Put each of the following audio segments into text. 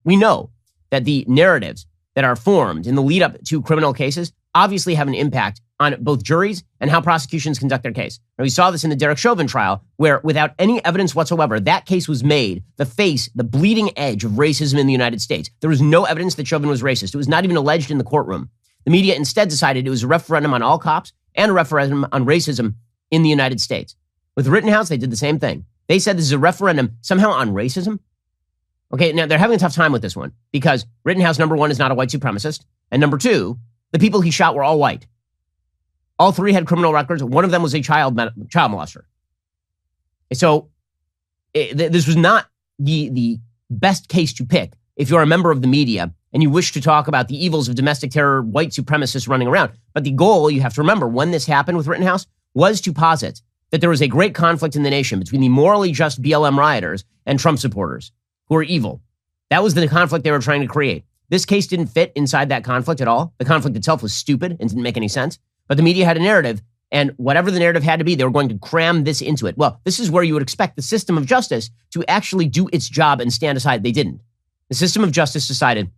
We know that the narratives that are formed in the lead up to criminal cases obviously have an impact on both juries and how prosecutions conduct their case. Now, we saw this in the Derek Chauvin trial, where without any evidence whatsoever, that case was made the bleeding edge of racism in the United States. There was no evidence that Chauvin was racist. It was not even alleged in the courtroom. The media instead decided it was a referendum on all cops and a referendum on racism in the United States. With Rittenhouse, they did the same thing. They said this is a referendum somehow on racism. Okay, now they're having a tough time with this one because Rittenhouse, number one, is not a white supremacist. And number two, the people he shot were all white. All three had criminal records. One of them was a child molester. So this was not the best case to pick if you're a member of the media and you wish to talk about the evils of domestic terror, white supremacists running around. But the goal, you have to remember, when this happened with Rittenhouse, was to posit that there was a great conflict in the nation between the morally just BLM rioters and Trump supporters who are evil. That was the conflict they were trying to create. This case didn't fit inside that conflict at all. The conflict itself was stupid and didn't make any sense. But the media had a narrative, and whatever the narrative had to be, they were going to cram this into it. Well, this is where you would expect the system of justice to actually do its job and stand aside. They didn't. The system of justice decided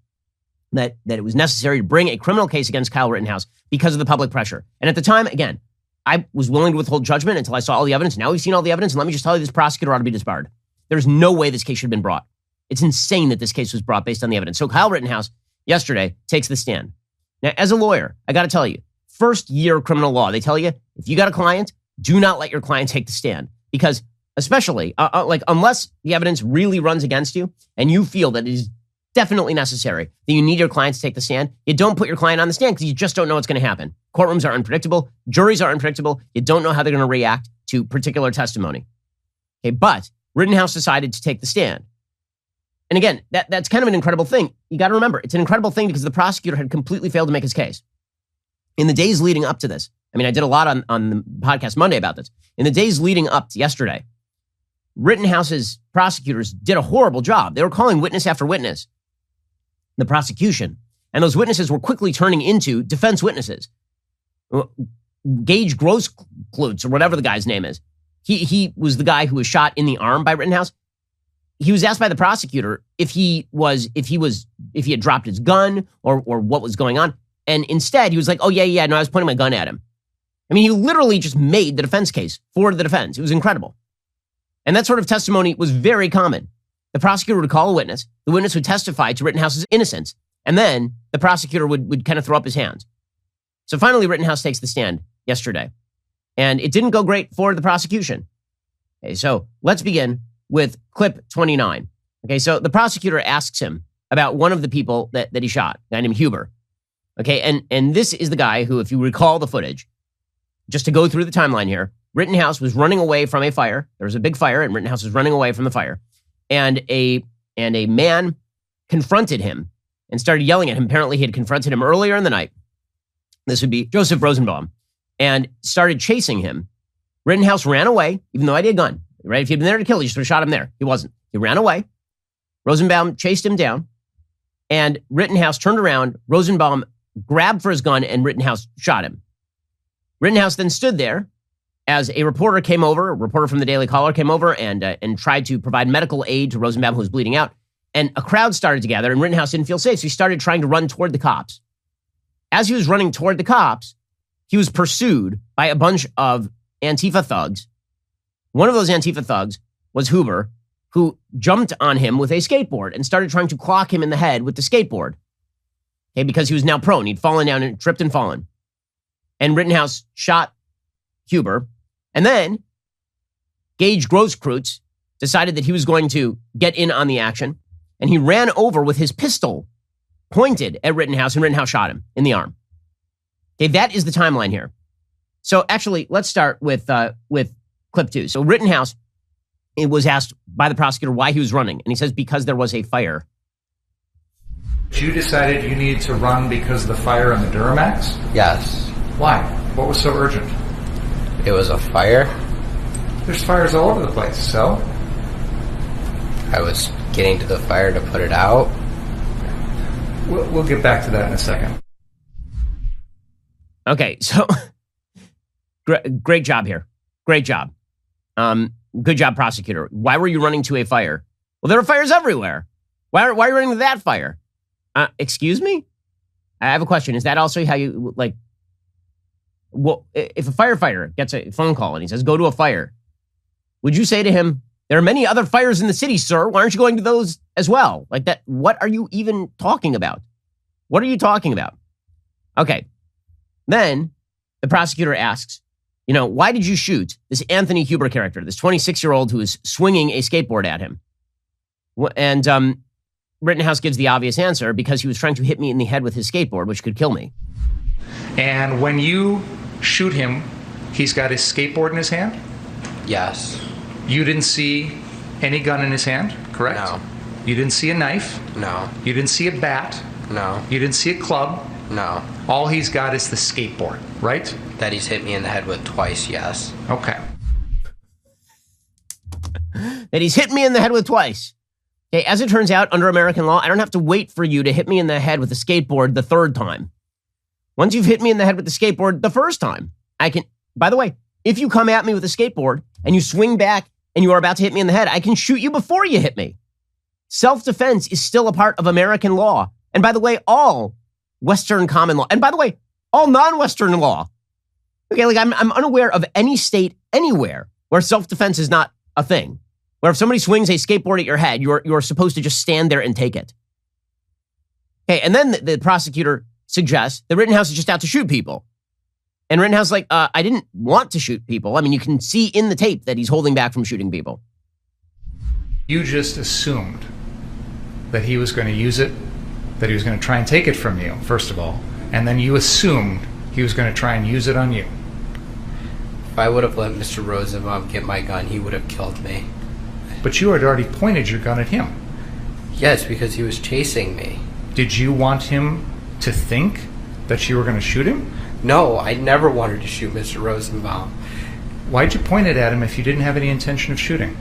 that it was necessary to bring a criminal case against Kyle Rittenhouse because of the public pressure. And at the time, again, I was willing to withhold judgment until I saw all the evidence. Now we've seen all the evidence, and let me just tell you, this prosecutor ought to be disbarred. There's no way this case should have been brought. It's insane that this case was brought based on the evidence. So Kyle Rittenhouse yesterday takes the stand. Now, as a lawyer, I got to tell you, first year criminal law, they tell you, if you got a client, do not let your client take the stand. Because especially, unless the evidence really runs against you and you feel that it is definitely necessary that you need your client to take the stand, you don't put your client on the stand because you just don't know what's going to happen. Courtrooms are unpredictable. Juries are unpredictable. You don't know how they're going to react to particular testimony. Okay, but Rittenhouse decided to take the stand. And again, that's kind of an incredible thing. You got to remember, it's an incredible thing because the prosecutor had completely failed to make his case. In the days leading up to this, I mean, I did a lot on the podcast Monday about this. In the days leading up to yesterday, Rittenhouse's prosecutors did a horrible job. They were calling witness after witness, the prosecution. And those witnesses were quickly turning into defense witnesses. Gage Grosskreutz, or whatever the guy's name is, he was the guy who was shot in the arm by Rittenhouse. He was asked by the prosecutor if he had dropped his gun or what was going on. And instead, he was like, oh, yeah, no, I was pointing my gun at him. I mean, he literally just made the defense case for the defense. It was incredible. And that sort of testimony was very common. The prosecutor would call a witness. The witness would testify to Rittenhouse's innocence. And then the prosecutor would kind of throw up his hands. So finally, Rittenhouse takes the stand yesterday. And it didn't go great for the prosecution. Okay, so let's begin with clip 29. Okay, so the prosecutor asks him about one of the people that he shot, a guy named Huber. Okay, and this is the guy who, if you recall the footage, just to go through the timeline here, Rittenhouse was running away from a fire. There was a big fire, and Rittenhouse was running away from the fire. And a man confronted him and started yelling at him. Apparently, he had confronted him earlier in the night. This would be Joseph Rosenbaum, and started chasing him. Rittenhouse ran away, even though I had a gun. Right? If he'd been there to kill, he just would have shot him there. He wasn't. He ran away. Rosenbaum chased him down, and Rittenhouse turned around. Rosenbaum grabbed for his gun, and Rittenhouse shot him. Rittenhouse then stood there as a reporter from the Daily Caller came over and tried to provide medical aid to Rosenbaum, who was bleeding out. And a crowd started to gather, and Rittenhouse didn't feel safe, so he started trying to run toward the cops. As he was running toward the cops, he was pursued by a bunch of Antifa thugs. One of those Antifa thugs was Huber, who jumped on him with a skateboard and started trying to clock him in the head with the skateboard. Okay, because he was now prone. He'd fallen down and tripped and fallen. And Rittenhouse shot Huber. And then Gage Grosskreutz decided that he was going to get in on the action. And he ran over with his pistol pointed at Rittenhouse, and Rittenhouse shot him in the arm. Okay, that is the timeline here. So actually, let's start with clip 2. So Rittenhouse was asked by the prosecutor why he was running. And he says, because there was a fire. You decided you needed to run because of the fire in the Duramax? Yes. Why? What was so urgent? It was a fire. There's fires all over the place, so? I was getting to the fire to put it out. We'll get back to that in a second. Okay, so great job here. Great job. Good job, prosecutor. Why were you running to a fire? Well, there are fires everywhere. Why are you running to that fire? Excuse me? I have a question. Is that also how you, like, well, if a firefighter gets a phone call and he says, go to a fire, would you say to him, there are many other fires in the city, sir. Why aren't you going to those as well? Like that, what are you even talking about? What are you talking about? Okay. Then the prosecutor asks, why did you shoot this Anthony Huber character, this 26-year-old who is swinging a skateboard at him? And Rittenhouse gives the obvious answer, because he was trying to hit me in the head with his skateboard, which could kill me. And when you shoot him, he's got his skateboard in his hand? Yes. You didn't see any gun in his hand, correct? No. You didn't see a knife? No. You didn't see a bat? No. You didn't see a club? No. All he's got is the skateboard, right? That he's hit me in the head with twice, yes. Okay. That he's hit me in the head with twice. Okay, as it turns out, under American law, I don't have to wait for you to hit me in the head with a skateboard the third time. Once you've hit me in the head with the skateboard the first time, I can, by the way, if you come at me with a skateboard and you swing back and you are about to hit me in the head, I can shoot you before you hit me. Self-defense is still a part of American law. And by the way, all Western common law, and by the way, all non-Western law. Okay, like I'm unaware of any state anywhere where self-defense is not a thing. Where if somebody swings a skateboard at your head, you're supposed to just stand there and take it. Okay, and then the prosecutor suggests that Rittenhouse is just out to shoot people. And Rittenhouse is like, I didn't want to shoot people. I mean, you can see in the tape that he's holding back from shooting people. You just assumed that he was going to use it, that he was going to try and take it from you, first of all. And then you assumed he was going to try and use it on you. If I would have let Mr. Rosenbaum get my gun, he would have killed me. But you had already pointed your gun at him. Yes, because he was chasing me. Did you want him to think that you were going to shoot him? No, I never wanted to shoot Mr. Rosenbaum. Why'd you point it at him if you didn't have any intention of shooting?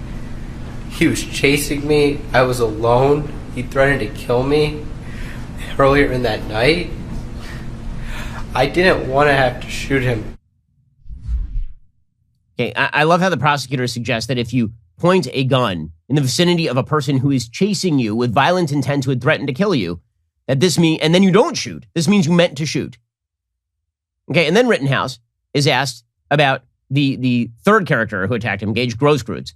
He was chasing me. I was alone. He threatened to kill me earlier in that night. I didn't want to have to shoot him. Okay, I love how the prosecutor suggests that if you point a gun in the vicinity of a person who is chasing you with violent intent who would threaten to kill you, that this means, and then you don't shoot, this means you meant to shoot. Okay, and then Rittenhouse is asked about the third character who attacked him, Gage Grosskreutz.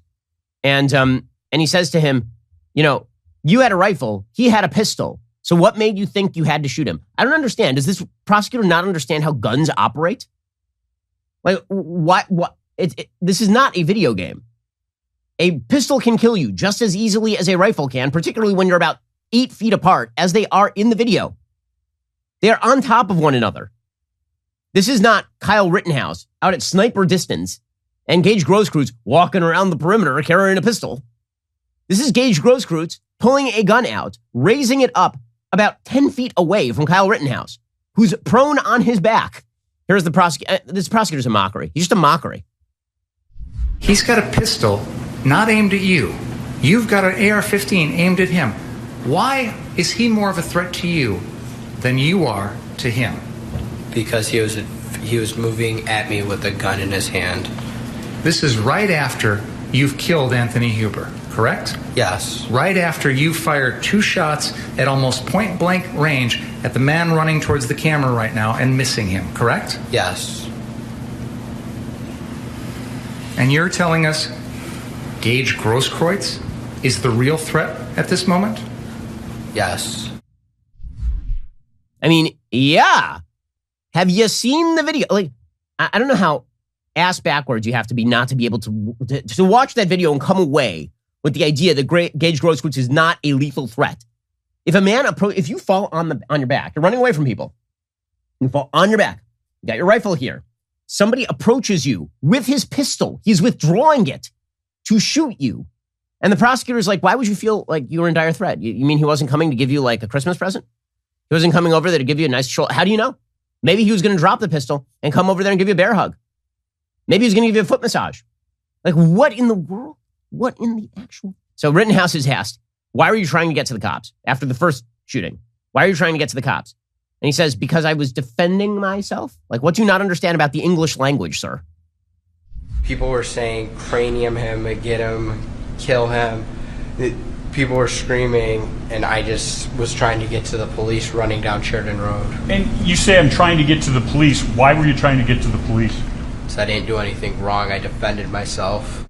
And he says to him, you had a rifle, he had a pistol. So what made you think you had to shoot him? I don't understand. Does this prosecutor not understand how guns operate? Like, what? This is not a video game. A pistol can kill you just as easily as a rifle can, particularly when you're about 8 feet apart, as they are in the video. They are on top of one another. This is not Kyle Rittenhouse out at sniper distance and Gage Grosskreutz walking around the perimeter carrying a pistol. This is Gage Grosskreutz pulling a gun out, raising it up about 10 feet away from Kyle Rittenhouse, who's prone on his back. Here's the prosecutor. This prosecutor's a mockery. He's just a mockery. He's got a pistol not aimed at you. You've got an AR-15 aimed at him. Why is he more of a threat to you than you are to him? Because he was moving at me with a gun in his hand. This is right after you've killed Anthony Huber, correct? Yes. Right after you fired 2 shots at almost point-blank range at the man running towards the camera right now and missing him, correct? Yes. And you're telling us Gage Grosskreutz is the real threat at this moment? Yes. I mean, yeah. Have you seen the video? Like, I don't know how ass backwards you have to be not to be able to watch that video and come away with the idea that Gage Grosskreutz is not a lethal threat. If a man if you fall on your back, you're running away from people. You fall on your back. You got your rifle here. Somebody approaches you with his pistol. He's withdrawing it to shoot you. And the prosecutor's like, why would you feel like you were in dire threat? You mean he wasn't coming to give you like a Christmas present? He wasn't coming over there to give you a nice shoulder. How do you know? Maybe he was going to drop the pistol and come over there and give you a bear hug. Maybe he was going to give you a foot massage. Like, what in the world? What in the actual? So Rittenhouse is asked, why were you trying to get to the cops after the first shooting? Why are you trying to get to the cops? And he says, because I was defending myself. Like, what do you not understand about the English language, sir? People were saying, cranium him, get him, kill him. people were screaming, and I just was trying to get to the police running down Sheridan Road. And you say I'm trying to get to the police. Why were you trying to get to the police? So I didn't do anything wrong. I defended myself.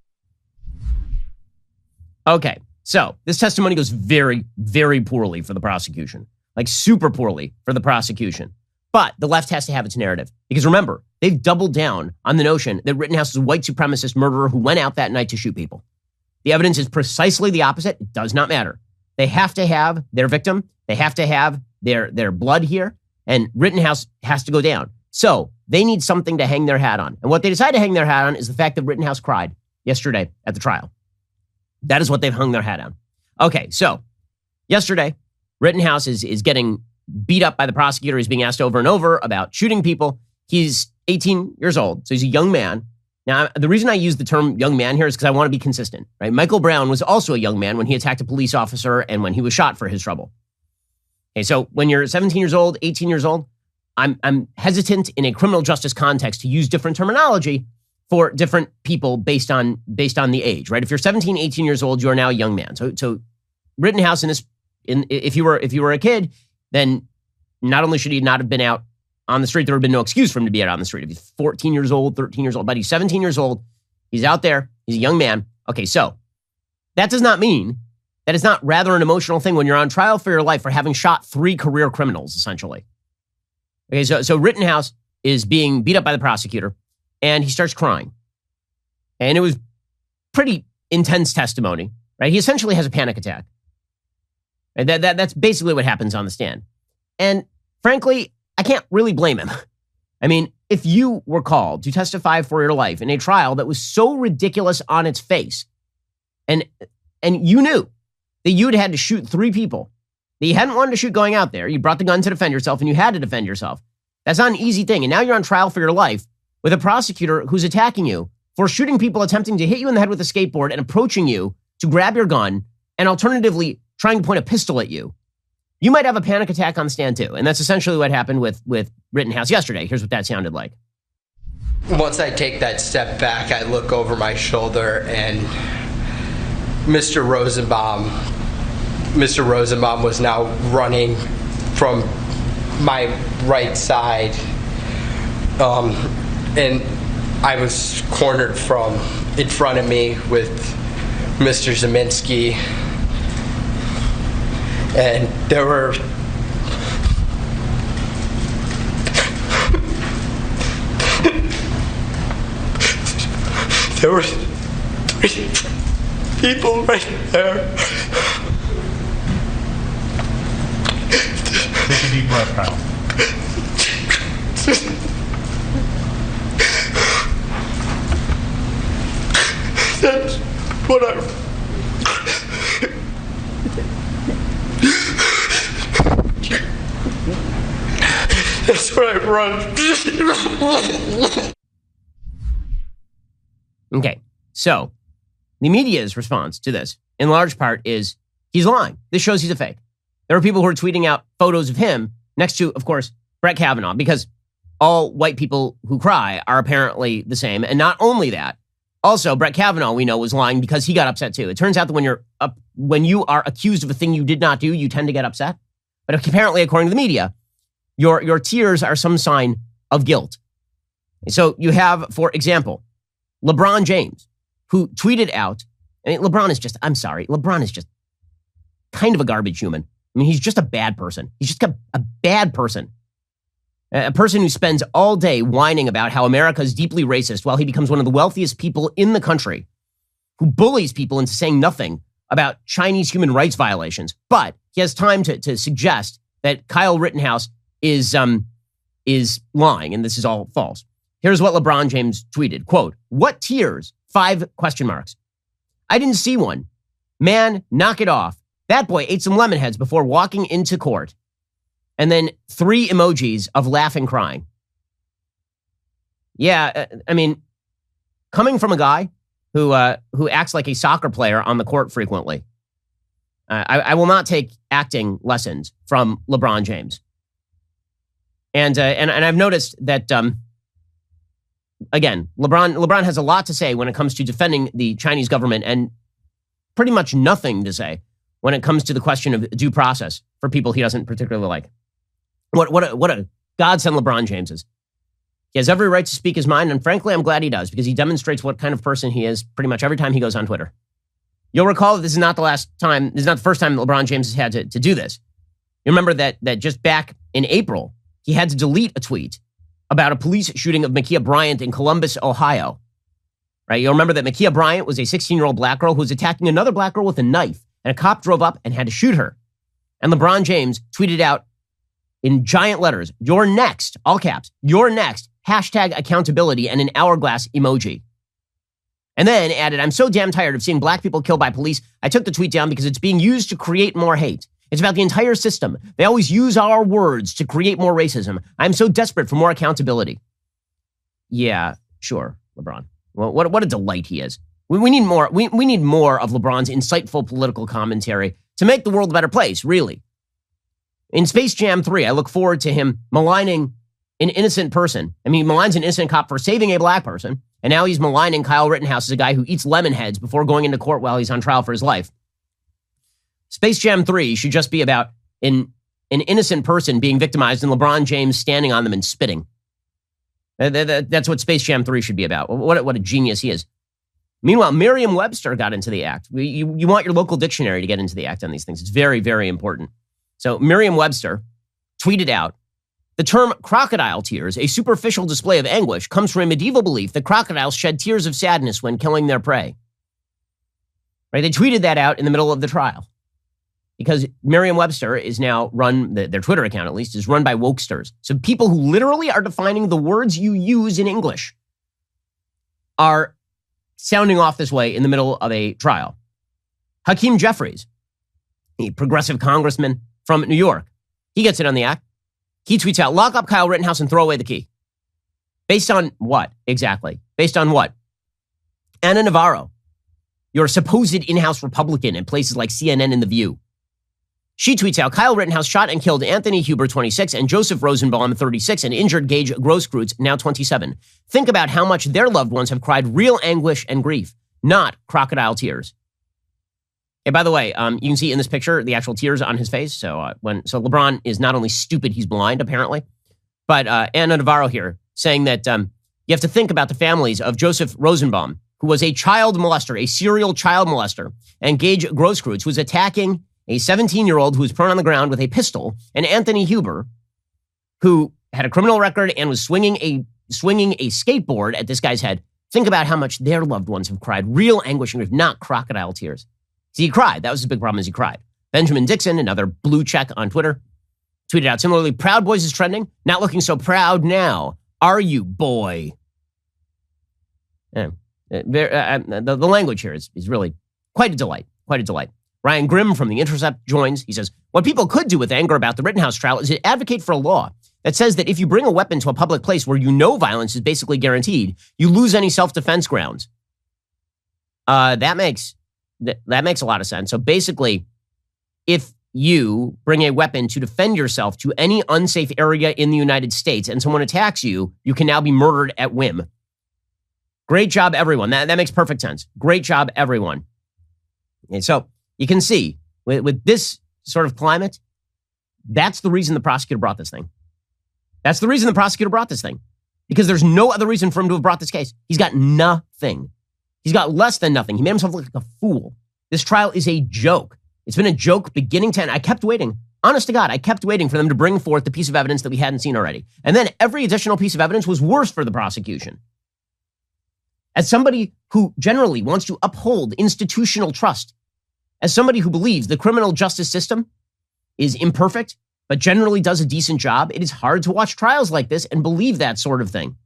Okay, so this testimony goes very, very poorly for the prosecution. Like super poorly for the prosecution. But the left has to have its narrative. Because remember, they've doubled down on the notion that Rittenhouse is a white supremacist murderer who went out that night to shoot people. The evidence is precisely the opposite. It does not matter. They have to have their victim. They have to have their blood here. And Rittenhouse has to go down. So they need something to hang their hat on. And what they decide to hang their hat on is the fact that Rittenhouse cried yesterday at the trial. That is what they've hung their hat on. Okay, so yesterday, Rittenhouse is getting beat up by the prosecutor. He's being asked over and over about shooting people. He's 18 years old, so he's a young man. Now, the reason I use the term young man here is because I want to be consistent, right? Michael Brown was also a young man when he attacked a police officer and when he was shot for his trouble. Okay, so when you're 17 years old, 18 years old, I'm hesitant in a criminal justice context to use different terminology for different people based on the age, right? If you're 17, 18 years old, you are now a young man. So Rittenhouse if you were a kid, then not only should he not have been out on the street, there would have been no excuse for him to be out on the street. If he's 14 years old, 13 years old, but he's 17 years old, he's out there, he's a young man. Okay, so that does not mean that it's not rather an emotional thing when you're on trial for your life for having shot 3 career criminals, essentially. Okay, so Rittenhouse is being beat up by the prosecutor, and he starts crying. And it was pretty intense testimony, right? He essentially has a panic attack. And that's basically what happens on the stand. And frankly, I can't really blame him. I mean, if you were called to testify for your life in a trial that was so ridiculous on its face, and you knew that you'd had to shoot 3 people, that you hadn't wanted to shoot going out there, you brought the gun to defend yourself, and you had to defend yourself. That's not an easy thing. And now you're on trial for your life with a prosecutor who's attacking you for shooting people attempting to hit you in the head with a skateboard and approaching you to grab your gun and alternatively trying to point a pistol at you. You might have a panic attack on the stand too. And that's essentially what happened with Rittenhouse yesterday. Here's what that sounded like. Once I take that step back, I look over my shoulder and Mr. Rosenbaum was now running from my right side. And I was cornered from in front of me with Mr. Zeminski. And there were there were 3 people right there. Take a deep breath, Kyle. That's what I... That's what I run. Okay, so the media's response to this, in large part, is he's lying. This shows he's a fake. There are people who are tweeting out photos of him next to, of course, Brett Kavanaugh, because all white people who cry are apparently the same. And not only that, also Brett Kavanaugh, we know, was lying because he got upset too. It turns out that when you are accused of a thing you did not do, you tend to get upset. But apparently, according to the media, your tears are some sign of guilt. So you have, for example, LeBron James, who tweeted out, I mean, LeBron is just kind of a garbage human. I mean, he's just a bad person. He's just a bad person. A person who spends all day whining about how America is deeply racist while he becomes one of the wealthiest people in the country, who bullies people into saying nothing about Chinese human rights violations. But he has time to suggest that Kyle Rittenhouse is lying, and this is all false. Here's what LeBron James tweeted, quote, "What tears? 5 question marks. I didn't see one. Man, knock it off. That boy ate some lemon heads before walking into court." And then 3 emojis of laughing, crying. Yeah, I mean, coming from a guy who acts like a soccer player on the court frequently, I will not take acting lessons from LeBron James. And I've noticed that, again, LeBron has a lot to say when it comes to defending the Chinese government and pretty much nothing to say when it comes to the question of due process for people he doesn't particularly like. What a godsend LeBron James is. He has every right to speak his mind, and frankly, I'm glad he does, because he demonstrates what kind of person he is pretty much every time he goes on Twitter. You'll recall that this is not the first time LeBron James has had to do this. You remember that just back in April, he had to delete a tweet about a police shooting of Ma'Khia Bryant in Columbus, Ohio. Right? You'll remember that Ma'Khia Bryant was a 16-year-old black girl who was attacking another black girl with a knife, and a cop drove up and had to shoot her. And LeBron James tweeted out in giant letters, "You're next," all caps, "You're next," hashtag accountability, and an hourglass emoji. And then added, "I'm so damn tired of seeing black people killed by police. I took the tweet down because it's being used to create more hate. It's about the entire system. They always use our words to create more racism. I'm so desperate for more accountability." Yeah, sure, LeBron. Well, what a delight he is. We need more. We need more of LeBron's insightful political commentary to make the world a better place, really. In Space Jam 3, I look forward to him maligning an innocent person. I mean, he maligns an innocent cop for saving a black person, and now he's maligning Kyle Rittenhouse as a guy who eats lemon heads before going into court while he's on trial for his life. Space Jam 3 should just be about an innocent person being victimized and LeBron James standing on them and spitting. That's what Space Jam 3 should be about. What a genius he is. Meanwhile, Merriam-Webster got into the act. You want your local dictionary to get into the act on these things. It's very, very important. So Merriam-Webster tweeted out, "The term crocodile tears, a superficial display of anguish, comes from a medieval belief that crocodiles shed tears of sadness when killing their prey." Right? They tweeted that out in the middle of the trial because Merriam-Webster is now run, their Twitter account at least, is run by wokesters. So people who literally are defining the words you use in English are sounding off this way in the middle of a trial. Hakeem Jeffries, a progressive congressman from New York, he gets in on the act. He tweets out, "Lock up Kyle Rittenhouse and throw away the key." Based on what, exactly? Based on what? Anna Navarro, your supposed in-house Republican at places like CNN and The View. She tweets out, "Kyle Rittenhouse shot and killed Anthony Huber, 26, and Joseph Rosenbaum, 36, and injured Gage Grosskreutz, now 27. Think about how much their loved ones have cried real anguish and grief, not crocodile tears." Hey, by the way, you can see in this picture the actual tears on his face. So LeBron is not only stupid, he's blind, apparently. But Anna Navarro here saying that you have to think about the families of Joseph Rosenbaum, who was a child molester, a serial child molester, and Gage Grosskreutz, who was attacking a 17-year-old who was prone on the ground with a pistol, and Anthony Huber, who had a criminal record and was swinging a skateboard at this guy's head. Think about how much their loved ones have cried real anguish and grief, not crocodile tears. See, he cried. That was his big problem, is he cried. Benjamin Dixon, another blue check on Twitter, tweeted out, similarly, "Proud Boys is trending. Not looking so proud now. Are you, boy?" Yeah. The language here is really quite a delight. Quite a delight. Ryan Grimm from The Intercept joins. He says, "What people could do with anger about the Rittenhouse trial is to advocate for a law that says that if you bring a weapon to a public place where you know violence is basically guaranteed, you lose any self-defense grounds." That makes a lot of sense. So basically, if you bring a weapon to defend yourself to any unsafe area in the United States and someone attacks you, you can now be murdered at whim. Great job, everyone. That makes perfect sense. Great job, everyone. And so you can see with this sort of climate, that's the reason the prosecutor brought this thing. That's the reason the prosecutor brought this thing. Because there's no other reason for him to have brought this case. He's got nothing. He's got less than nothing. He made himself look like a fool. This trial is a joke. It's been a joke beginning to end. I kept waiting. Honest to God, I kept waiting for them to bring forth the piece of evidence that we hadn't seen already. And then every additional piece of evidence was worse for the prosecution. As somebody who generally wants to uphold institutional trust, as somebody who believes the criminal justice system is imperfect, but generally does a decent job, it is hard to watch trials like this and believe that sort of thing.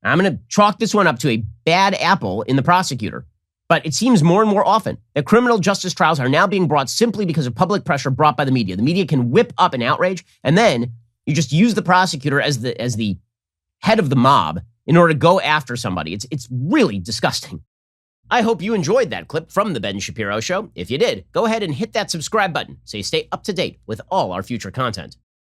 I'm going to chalk this one up to a bad apple in the prosecutor. But it seems more and more often that criminal justice trials are now being brought simply because of public pressure brought by the media. The media can whip up an outrage, and then you just use the prosecutor as the head of the mob in order to go after somebody. It's really disgusting. I hope you enjoyed that clip from The Ben Shapiro Show. If you did, go ahead and hit that subscribe button so you stay up to date with all our future content.